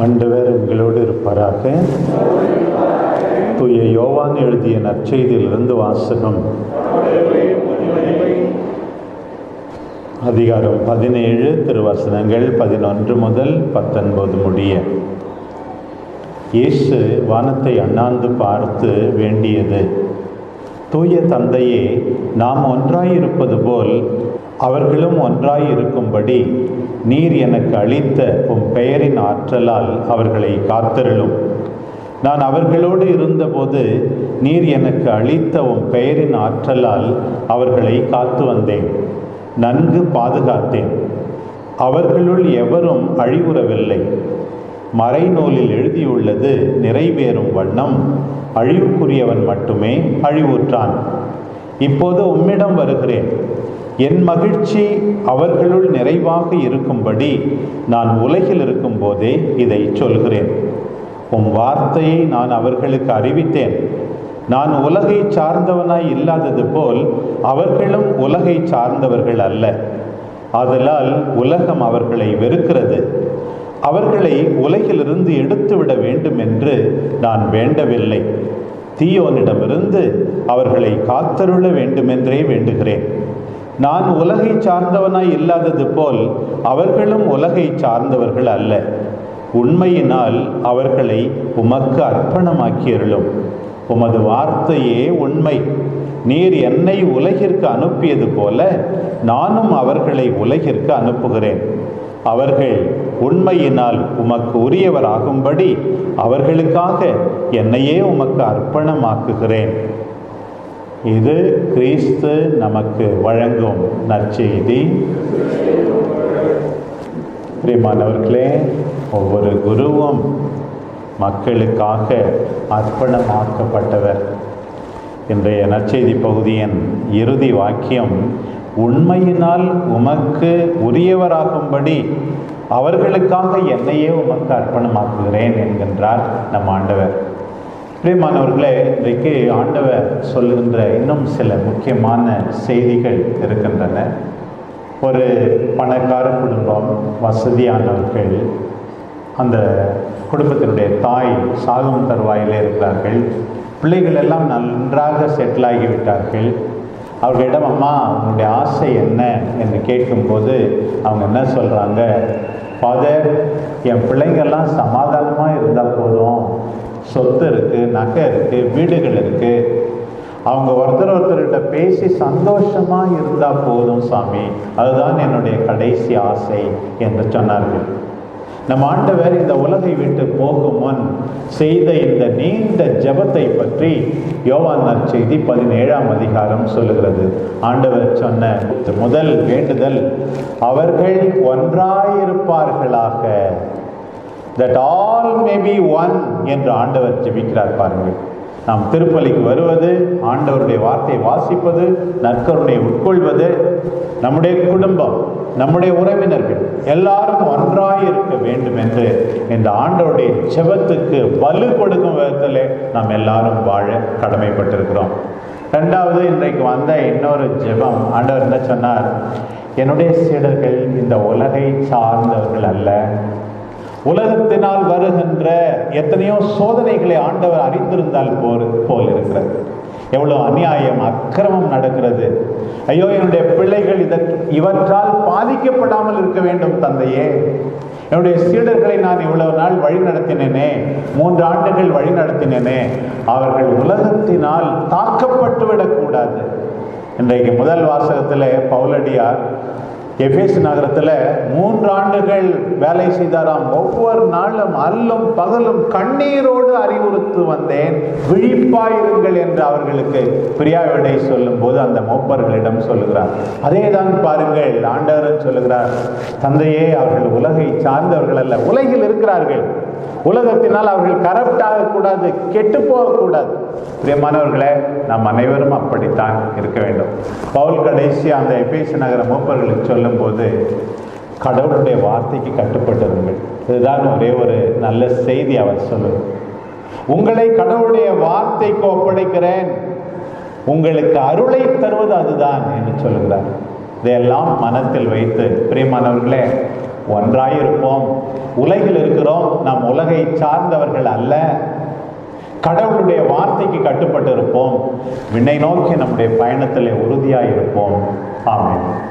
ஆண்டவர் உங்களோடு இருப்பாராக. தூய யோவான் எழுதிய நற்செய்தியிலிருந்து வாசகம். அதிகாரம் 17, திருவசனங்கள் 11 முதல் 19 முடிய. இயேசு வானத்தை அண்ணாந்து பார்த்து வேண்டியது: தூய தந்தையே, நாம் ஒன்றாயிருப்பது போல் அவர்களும் ஒன்றாயிருக்கும்படி நீர் எனக்கு அளித்த உம் பெயரின் ஆற்றலால் அவர்களை காத்தருளும். நான் அவர்களோடு இருந்தபோது நீர் எனக்கு அளித்த உம் பெயரின் ஆற்றலால் அவர்களை காத்து வந்தேன், நன்கு பாதுகாத்தேன். அவர்களுள் எவரும் அழிவுறவில்லை. மறைநூலில் எழுதியுள்ளது நிறைவேறும் வண்ணம் அழிவுக்குரியவன் மட்டுமே அழிவுற்றான். இப்போது உம்மிடம் வருகிறேன். என் மகிழ்ச்சி அவர்களுள் நிறைவாக இருக்கும்படி நான் உலகில் இருக்கும்போதே இதை சொல்கிறேன். உம் வார்த்தையை நான் அவர்களுக்கு அறிவித்தேன். நான் உலகை சார்ந்தவனாய் இல்லாதது போல் அவர்களும் உலகை சார்ந்தவர்கள் அல்ல. ஆதலால் உலகம் அவர்களை வெறுக்கிறது. அவர்களை உலகிலிருந்து எடுத்துவிட வேண்டும் என்று நான் வேண்டவில்லை. தீயோனிடமிருந்து அவர்களை காத்தருள வேண்டுமென்றே வேண்டுகிறேன். நான் உலகை சார்ந்தவனாய் இல்லாதது போல் அவர்களும் உலகை சார்ந்தவர்கள் அல்ல. உண்மையினால் அவர்களை உமக்கு அர்ப்பணமாக்கியருளும். உமது வார்த்தையே உண்மை. நீர் என்னை உலகிற்கு அனுப்பியது போல நானும் அவர்களை உலகிற்கு அனுப்புகிறேன். அவர்கள் உண்மையினால் உமக்கு உரியவராகும்படி அவர்களுக்காக என்னையே உமக்கு அர்ப்பணமாக்குகிறேன். இது கிறிஸ்து நமக்கு வழங்கும் நற்செய்தி. பிரியமானவர்களே, ஒவ்வொரு குருவும் மக்களுக்காக அர்ப்பணமாக்கப்பட்டவர். இன்றைய நற்செய்தி பகுதியின் இறுதி வாக்கியம், உண்மையினால் உமக்கு உரியவராகும்படி அவர்களுக்காக என்னையே உமக்கு அர்ப்பணமாக்குகிறேன் என்கின்றார் நம் ஆண்டவர். பிரியமானவர்களே, இன்றைக்கு ஆண்டவர் சொல்லுகின்ற இன்னும் சில முக்கியமான செய்திகள் இருக்கின்றன. ஒரு பணக்கார குடும்பம், வசதியானவர்கள், அந்த குடும்பத்தினுடைய தாய் சாகும் தருவாயிலே இருக்கிறார்கள். பிள்ளைகள் எல்லாம் நன்றாக செட்டில் ஆகிவிட்டார்கள். அவர்களிடம், அம்மா உங்களுடைய ஆசை என்ன என்று கேட்கும்போது அவங்க என்ன சொல்கிறாங்க? ஃபாதர், என் பிள்ளைங்கள்லாம் சமாதானமாக இருந்தால் போதும். சொத்து இருக்குது, நகை இருக்குது, வீடுகள் இருக்குது. அவங்க ஒருத்தர்கிட்ட பேசி சந்தோஷமாக இருந்தால் போதும் சாமி, அதுதான் என்னுடைய கடைசி ஆசை என்று சொன்னார்கள். நம் ஆண்டவர் இந்த உலகை விட்டு போகும் முன் செய்த இந்த நீண்ட ஜெபத்தை பற்றி யோவான் நற்செய்தி 17ஆம் அதிகாரம் சொல்லுகிறது. ஆண்டவர் சொன்ன முதல் வேண்டுதல், அவர்கள் ஒன்றாயிருப்பார்களாக, that all may be one என்று ஆண்டவர் ஜெபிக்கிறார். பாருங்கள், நாம் திருப்பலிக்கு வருவது, ஆண்டவருடைய வார்த்தையை வாசிப்பது, நற்கருணையை உட்கொள்வது, நம்முடைய குடும்பம், நம்முடைய உறவினர்கள் எல்லாரும் ஒன்றாய் இருக்க வேண்டும் என்று இந்த ஆண்டவருடைய ஜெபத்துக்கு வலு கொடுக்கும் விதத்தில் நாம் எல்லாரும் வாழ கடமைப்பட்டிருக்கிறோம். ரெண்டாவது, இன்றைக்கு வந்த இன்னொரு ஜெபம், ஆண்டவர் என்ன சொன்னார்? என்னுடைய சீடர்கள் இந்த உலகை சார்ந்தவர்கள் அல்ல. உலகத்தினால் வருகின்ற எத்தனையோ சோதனைகளை ஆண்டவர் அறிந்திருந்தால் போல் இருக்கிறது. எவ்வளோ அநியாயம், அக்கிரமம் நடக்கிறது. ஐயோ, என்னுடைய பிள்ளைகள் இவற்றால் பாதிக்கப்படாமல் இருக்க வேண்டும் தந்தையே. என்னுடைய சீடர்களை நான் இவ்வளவு நாள் வழி நடத்தினேனே, 3 ஆண்டுகள் வழி நடத்தினேனே, அவர்கள் உலகத்தினால் தாக்கப்பட்டு விடக்கூடாது. இன்றைக்கு முதல் வாசகத்தில் பவுலடியார் எபேசு நகரத்தில் 3 ஆண்டுகள் வேலை செய்தாராம். ஒவ்வொரு நாளும் அல்லும் பகலும் கண்ணீரோடு அறிவுறுத்து வந்தேன், விழிப்பாயிருங்கள் என்று அவர்களுக்கு பிரியாவிடை சொல்லும் போது அந்த மூப்பர்களிடம் சொல்லுகிறார். அதே தான் பாருங்கள், ஆண்டவரும் சொல்லுகிறார், தந்தையே, அவர்கள் உலகை சார்ந்தவர்கள் அல்ல, உலகில் இருக்கிறார்கள். உலகத்தினால் அவர்கள் கரப்ட் ஆகக்கூடாது, கெட்டு போகக்கூடாது. பிரியமானவர்களே, நாம் அனைவரும் அப்படித்தான் இருக்க வேண்டும். பவுல் கடைசி அந்த எபேசு நகர மூப்பர்களுக்கு சொல்லும் போது, கடவுளுடைய வார்த்தைக்கு கட்டுப்பட்டிருங்கள். இதுதான் ஒரே ஒரு நல்ல செய்தி அவர் சொல்லுவார். உங்களை கடவுளுடைய வார்த்தைக்கு ஒப்படைக்கிறேன், உங்களுக்கு அருளை தருவது அதுதான் என்று சொல்லுகிறார். இதையெல்லாம் மனத்தில் வைத்து பிரியமானவர்களே, ஒன்றாயிருப்போம். உலகில் இருக்கிறோம், நாம் உலகை சார்ந்தவர்கள் அல்ல. கடவுளுடைய வார்த்தைக்கு கட்டுப்பட்டு இருப்போம். விண்ணை நோக்கி நம்முடைய பயணத்தில் உறுதியாக இருப்போம். ஆமென்.